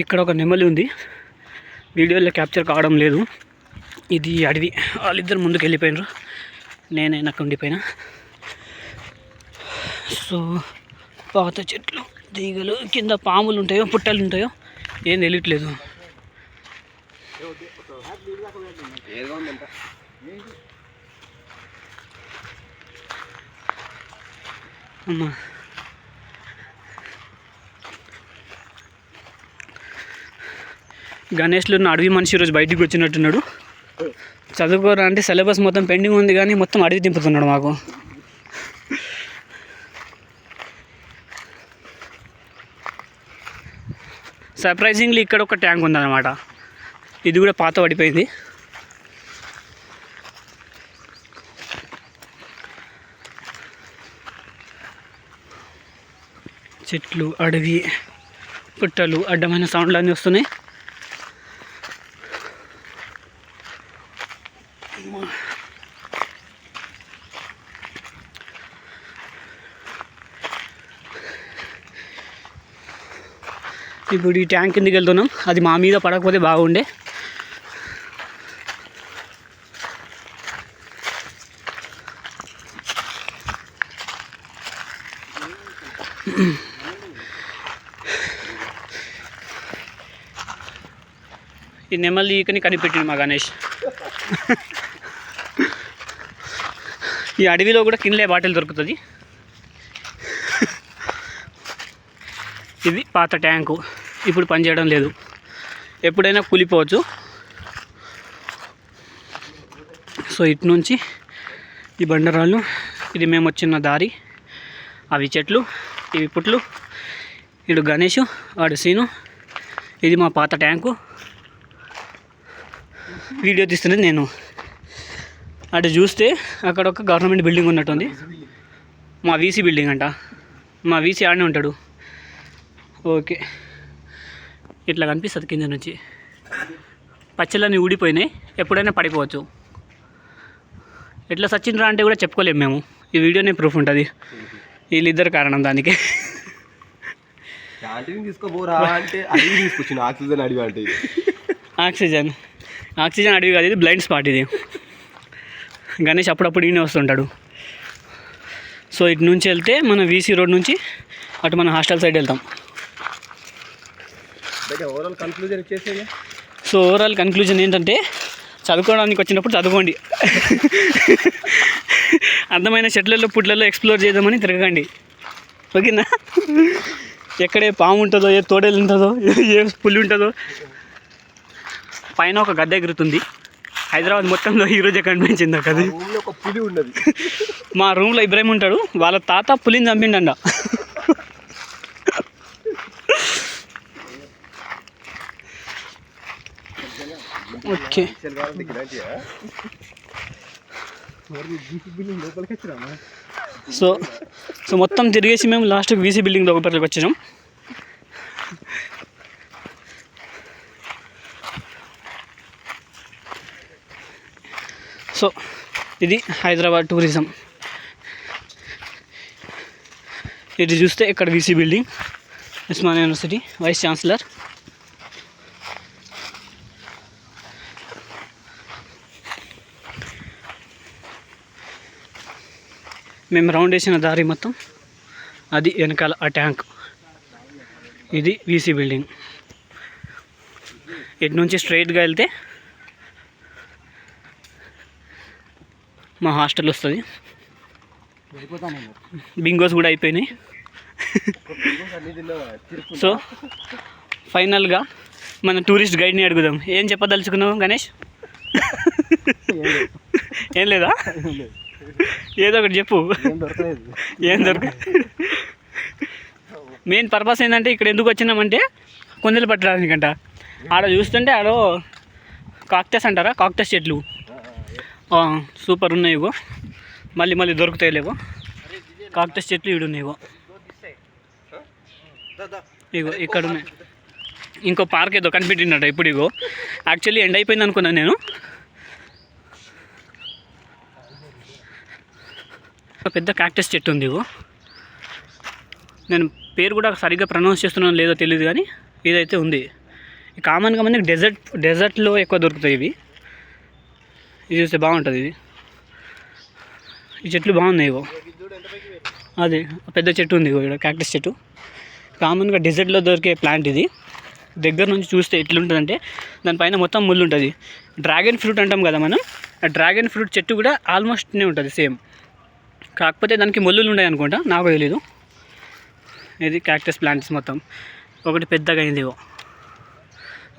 ఇక్కడ ఒక నెమలి ఉంది, వీడియోలో క్యాప్చర్ కావడం లేదు. ఇది అడవి, వాళ్ళిద్దరు ముందుకు వెళ్ళిపోయినారు, నేనే నాకు ఉండిపోయినా. సో పాత చెట్లు, తీగలు, కింద పాములు ఉంటాయో పుట్టలు ఉంటాయో ఏం తెలియట్లేదు. అమ్మా గణేష్లో ఉన్న అడవి మనిషి ఈరోజు బయటికి వచ్చినట్టున్నాడు. చదువుకోరా అంటే సిలబస్ మొత్తం పెండింగ్ ఉంది కానీ మొత్తం అడవి దింపుతున్నాడు మాకు. సర్ప్రైజింగ్లీ ఇక్కడ ఒక ట్యాంక్ ఉందన్నమాట, ఇది కూడా పాత పడిపోయింది. చెట్లు, అడవి, పుట్టలు, అడ్డమైన సౌండ్లు అన్నీ వస్తున్నాయి. ఇప్పుడు ఈ ట్యాంక్ కిందకి వెళ్తున్నాం, అది మా మీద పడకపోతే బాగుండే. ఈ నెమలి ఈకని కనిపెట్టింది మా గణేష్. ఈ అడవిలో కూడా కిన్లే బాటిల్ దొరుకుతుంది. ఇది పాత ట్యాంకు, ఇప్పుడు పనిచేయడం లేదు, ఎప్పుడైనా కూలిపోవచ్చు. సో ఇటు నుంచి ఈ బండరాళ్ళు, ఇది మేము వచ్చిన దారి, అవి చెట్లు, ఇవి పుట్లు, ఇటు గణేష్, వాడు సీను, ఇది మా పాత ట్యాంకు. వీడియో తీస్తున్నది నేను. అటు చూస్తే అక్కడ ఒక గవర్నమెంట్ బిల్డింగ్ ఉన్నట్టుంది, మా వీసీ బిల్డింగ్ అంట. మా వీసీ ఆడనే ఉంటాడు. ఓకే, ఇట్లా కనిపిస్తుంది కింద నుంచి. పచ్చళ్ళన్నీ ఊడిపోయినాయి, ఎప్పుడైనా పడిపోవచ్చు. ఎట్లా సచ్చిండ్రా అంటే కూడా చెప్పుకోలేము మేము. ఈ వీడియోనే ప్రూఫ్ ఉంటుంది, వీళ్ళిద్దరు కారణం దానికి. ఆక్సిజన్ అడవి కాదు, ఇది బ్లైండ్ స్పాట్. ఇది గణేష్ అప్పుడప్పుడు ఈయనే వస్తుంటాడు. సో ఇటు నుంచి వెళ్తే మన వీసీ రోడ్ నుంచి అటు మన హాస్టల్ సైడ్ వెళ్తాం. సో ఓవరాల్ కన్క్లూజన్ ఏంటంటే, చదువుకోవడానికి వచ్చినప్పుడు చదువుకోండి, అందమైన చెట్లలో పుట్లలో ఎక్స్ప్లోర్ చేద్దామని తిరగండి, ఓకేనా? ఎక్కడే పాము ఉంటుందో, ఏ తోడేలు ఉంటుందో, ఏ పులి ఉంటుందో. పైన ఒక గద్ద ఎగురుతుంది, హైదరాబాద్ మొత్తంలో ఈరోజే కనిపించింది ఒక అది. మా రూమ్లో ఇబ్రాహిం ఉంటాడు, వాళ్ళ తాత పులిని చంపిండంట. ఓకే, సో మొత్తం తిరిగేసి మేము లాస్ట్కి వీసీ బిల్డింగ్ లోపలికి వచ్చినాం. సో ఇది హైదరాబాద్ టూరిజం. ఇది చూస్తే ఇక్కడ VC building, Osmania university, vice chancellor. మేము రౌండ్ వేసిన దారి మొత్తం అది వెనకాల ఆ ట్యాంక్. ఇది వీసీ బిల్డింగ్. ఇటు నుంచి స్ట్రైట్గా వెళ్తే మా హాస్టల్ వస్తుంది. బింగోస్ కూడా అయిపోయినాయి. సో ఫైనల్గా మన టూరిస్ట్ గైడ్ని అడుగుదాం, ఏం చెప్పదలుచుకున్నావు గణేష్? ఏం లేదా? ఏదో ఒకటి చెప్పు. ఏం దొరకలేదు. మెయిన్ పర్పస్ ఏంటంటే, ఇక్కడ ఎందుకు వచ్చినామంటే కొందలు పట్టడానికంట. ఆడ చూస్తుంటే ఆడ కాక్టస్ అంటారా, కాక్టస్ చెట్లు సూపర్ ఉన్నాయి. ఇగో మళ్ళీ దొరుకుతాయి లేవో కాక్టస్ చెట్లు ఈడున్నాయి. ఇగో ఇక్కడ ఉన్నాయి. ఇంకో పార్క్ ఏదో కనిపెట్టినట్ట ఇప్పుడు. ఇగో యాక్చువల్లీ ఎండ్ అయిపోయింది అనుకున్నాను నేను. ఒక పెద్ద కాక్టస్ చెట్టు ఉంది. ఇగో నేను పేరు కూడా సరిగ్గా ప్రొనౌన్స్ చేస్తున్నాను లేదో తెలియదు కానీ ఇదైతే ఉంది. కామన్గా మనకి డెజర్ట్లో ఎక్కువ దొరుకుతాయి ఇవి. ఇది చూస్తే బాగుంటుంది. ఇది ఈ చెట్లు బాగున్నాయి. ఇగో అదే పెద్ద చెట్టు ఉంది ఇక్కడ, క్యాక్టస్ చెట్టు. కామన్గా డెజర్ట్లో దొరికే ప్లాంట్ ఇది. దగ్గర నుంచి చూస్తే ఎట్లుంటుందంటే దానిపైన మొత్తం ముళ్ళు ఉంటుంది. డ్రాగన్ ఫ్రూట్ అంటాం కదా మనం, ఆ డ్రాగన్ ఫ్రూట్ చెట్టు కూడా ఆల్మోస్ట్నే ఉంటుంది సేమ్. కాకపోతే దానికి ముళ్ళులు ఉన్నాయి అనుకుంటా, నాకు తెలీదు. ఇది క్యాక్టస్ ప్లాంట్స్ మొత్తం ఒకటి పెద్దగా అయింది. ఇగో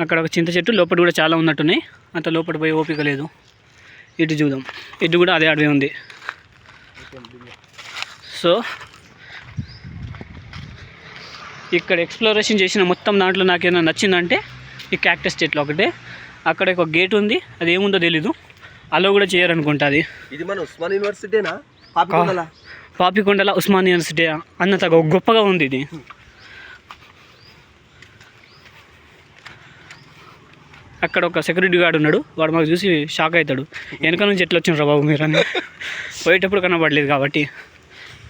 అక్కడ ఒక చింత చెట్టు లోపల కూడా చాలా ఉన్నట్టున్నాయి. అంత లోపల పోయి ఓపిక లేదు. ఇటు చూద్దాం, ఇటు కూడా అదే అడవి ఉంది. సో ఇక్కడ ఎక్స్ప్లోరేషన్ చేసిన మొత్తం దాంట్లో నాకేమైనా నచ్చిందంటే ఈ క్యాక్టస్ చెట్లు ఒకటే. అక్కడ ఒక గేట్ ఉంది, అది ఏముందో తెలీదు, అలో కూడా చేయరనుకుంటా. అది ఇది మన ఉస్మాన్ యూనివర్సిటీనా? పాపికొండల ఉస్మాన్ యూనివర్సిటీ అన్నంత గొప్పగా ఉంది ఇది. అక్కడ ఒక సెక్యూరిటీ గార్డ్ ఉన్నాడు, వాడు మాకు చూసి షాక్ అవుతాడు. వెనక నుంచి ఎట్లా వచ్చిండ్రా బాబు మీరు అని. పోయేటప్పుడు కనబడలేదు కాబట్టి.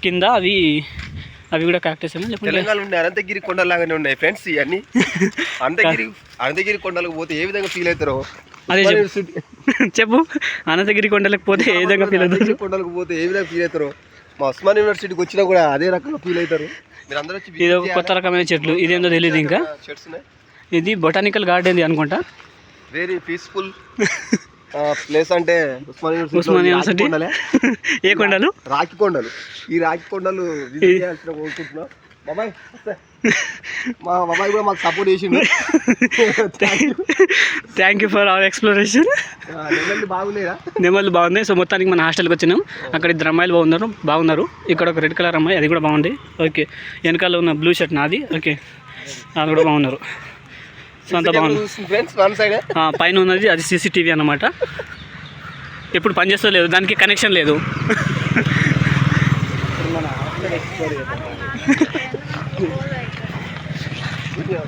కింద అవి కూడా క్యాక్టస్ ఏమో. తెలంగాణలో ఉండే అనంతగిరి కొండలాగానే ఉన్నాయి ఫ్రెండ్స్ ఇవన్నీ. అనంతగిరి కొండలకు పోతే ఏ విధంగా ఫీల్ అవుతారో అదే చెప్పు. అనంతగిరి కొండలకు పోతే ఏ విధంగా ఫీల్ అవుతారు? కొండలకు పోతే ఏ విధంగా ఫీల్ అవుతారో మా ఉస్మాన్ యూనివర్సిటీకి వచ్చినా కూడా అదే రకంగా ఫీల్ అవుతారు. మీరు అందరూ వచ్చి ఇది ఒక కొత్త రకమైన చెట్లు, ఇదేందో తెలియదు. ఇంకా ఇది బొటానికల్ గార్డెన్ అనుకుంటా. వెరీ పీస్ఫుల్ ప్లేస్ అంటే ఉస్మాన్ యూనివర్సిటీ. ఏ కొండలు? రాకి కొండలు. ఈ రాకి కొండలు విజిట్ చేయాల్సిన కోరుకుంటున్నాం. బాబాయ్ మా బాబాయ్ కూడా మాకు సపోర్ట్ చేసిండు. Thank you for hour exploration. నెమళ్ళు బాగున్నాయి. సో మొత్తానికి మన హాస్టల్కి వచ్చినాం. అక్కడ ఇద్దరు అమ్మాయిలు బాగున్నారు. ఇక్కడ ఒక రెడ్ కలర్ అమ్మాయి, అది కూడా బాగుంది. ఓకే, వెనకాల ఉన్న బ్లూ షర్ట్ నాది. ఓకే, అది కూడా బాగున్నారు. సో అంతా బాగుంది. పైన ఉన్నది అది CCTV అన్నమాట. ఎప్పుడు పనిచేస్తలేదు, దానికి కనెక్షన్ లేదు.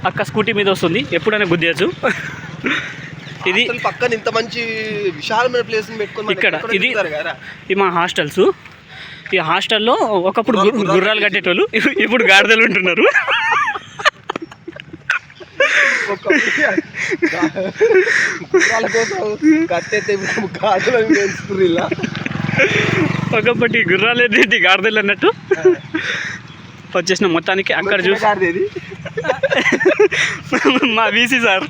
అక్క స్కూటీ మీద వస్తుంది, ఎప్పుడైనా గుద్దేయచ్చు. ఇది పక్కన ఇంత మంచి విశాలమైన ప్లేస్ ఇక్కడ ఇది మా హాస్టల్స్. ఈ హాస్టల్లో ఒకప్పుడు గుర్రాలు కట్టేటోళ్ళు, ఇప్పుడు గాడిదలు ఉంటున్నారు. ఒకప్పటి గుర్రాలేది గాడిదలు అన్నట్టు వచ్చేసిన మొత్తానికి. అక్కడ చూసి మా VC సార్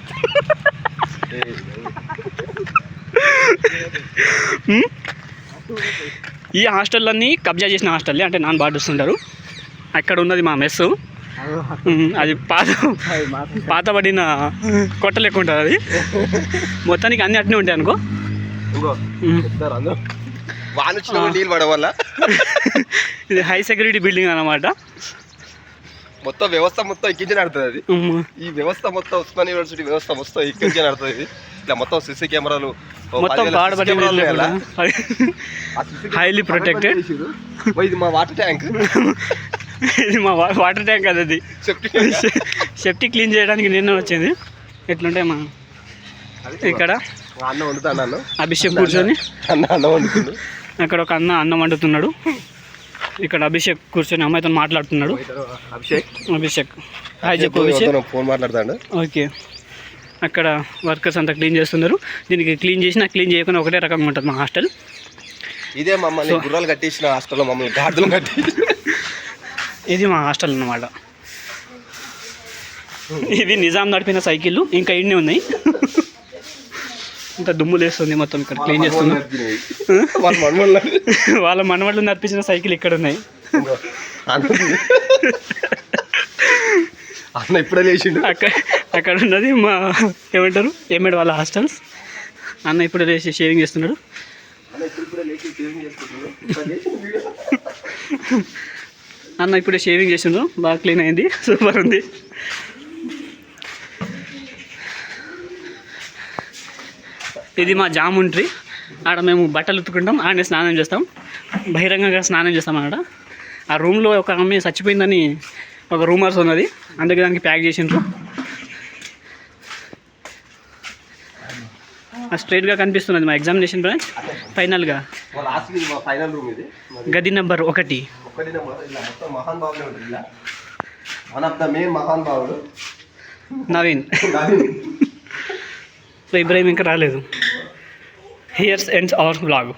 ఈ హాస్టల్లన్నీ కబ్జా చేసిన హాస్టల్లే, అంటే నాన్ బార్డర్స్ ఉంటారు. అక్కడ ఉన్నది మా మెస్సు. అది పాతబడిన కొట్ట లెక్క ఉంటుంది అది. మొత్తానికి అన్ని అట్నే ఉంటాయి అనుకో. ఇది హై సెక్యూరిటీ బిల్డింగ్ అన్నమాట. మొత్తం వ్యవస్థ మొత్తం ఎక్కించి నడుతుంది అది. ఈ వ్యవస్థ మొత్తం ఉస్మాన్ యూనివర్సిటీ వ్యవస్థ మొత్తం ఎక్కించి నడుతుంది. ఇట్లా మొత్తం CC కెమెరాలు మొత్తం హైలీ ప్రొటెక్టెడ్. ఇది మా వాటర్ ట్యాంక్. ఇది మా వాటర్ ట్యాంక్ కదా, అది సెఫ్టీ క్లీన్ చేయడానికి నిన్న వచ్చింది. ఎట్లుంటాయి మా ఇక్కడ అన్న వండుతాను. అభిషేక్ కూర్చొని అన్న వండుతుంది. అక్కడ ఒక అన్నం వండుతున్నాడు. ఇక్కడ అభిషేక్ కూర్చొని అమ్మాయితో మాట్లాడుతున్నాడు. అభిషేక్ హాయ్ చెప్పు. ఫోన్ మాట్లాడతాడు. ఓకే, అక్కడ వర్కర్స్ అంతా క్లీన్ చేస్తున్నారు. దీనికి క్లీన్ చేసినా క్లీన్ చేయకుండా ఒకటే రకంగా ఉంటుంది మా హాస్టల్. ఇదే మమ్మల్ని గుర్రాలు కట్టేసిన హాస్టల్లో మమ్మల్ని గాడిదలు కట్టి. ఇది మా హాస్టల్ అన్నమాట. ఇది నిజాం నడిపిన సైకిళ్ళు ఇంకా ఇన్ని ఉన్నాయి. ఇంత దుమ్ములు వేస్తుంది మొత్తం. ఇక్కడ క్లీన్ చేస్తున్నాం. వాళ్ళ మనవాళ్ళు నడిపించిన సైకిల్ ఇక్కడ ఉన్నాయి. అన్న ఇప్పుడే లేచిండు. అక్కడ ఉన్నది మా ఏమంటారు ఏమేడు వాళ్ళ హాస్టల్స్. అన్న ఇప్పుడే లేచి షేవింగ్ చేస్తున్నాడు. అన్న ఇప్పుడే షేవింగ్ చేస్తున్నాడు, బాగా క్లీన్ అయింది, సూపర్ ఉంది. ఇది మా జామున్ ట్రీ. ఆడ మేము బట్టలు ఉతుకుంటాం, ఆడనే స్నానం చేస్తాం, బహిరంగంగా స్నానం చేస్తాం అన్నమాట. ఆ రూమ్లో ఒక అమ్మాయి చచ్చిపోయిందని ఒక రూమర్స్ ఉన్నది, అందుకే దానికి ప్యాక్ చేసిండ్రు. స్ట్రైట్గా కనిపిస్తున్నది మా ఎగ్జామినేషన్ బ్రాంచ్. ఫైనల్గా గది నెంబర్ 1. నవీన్. సో ఇబ్రాహిం ఇంకా రాలేదు. Here's ends our vlog.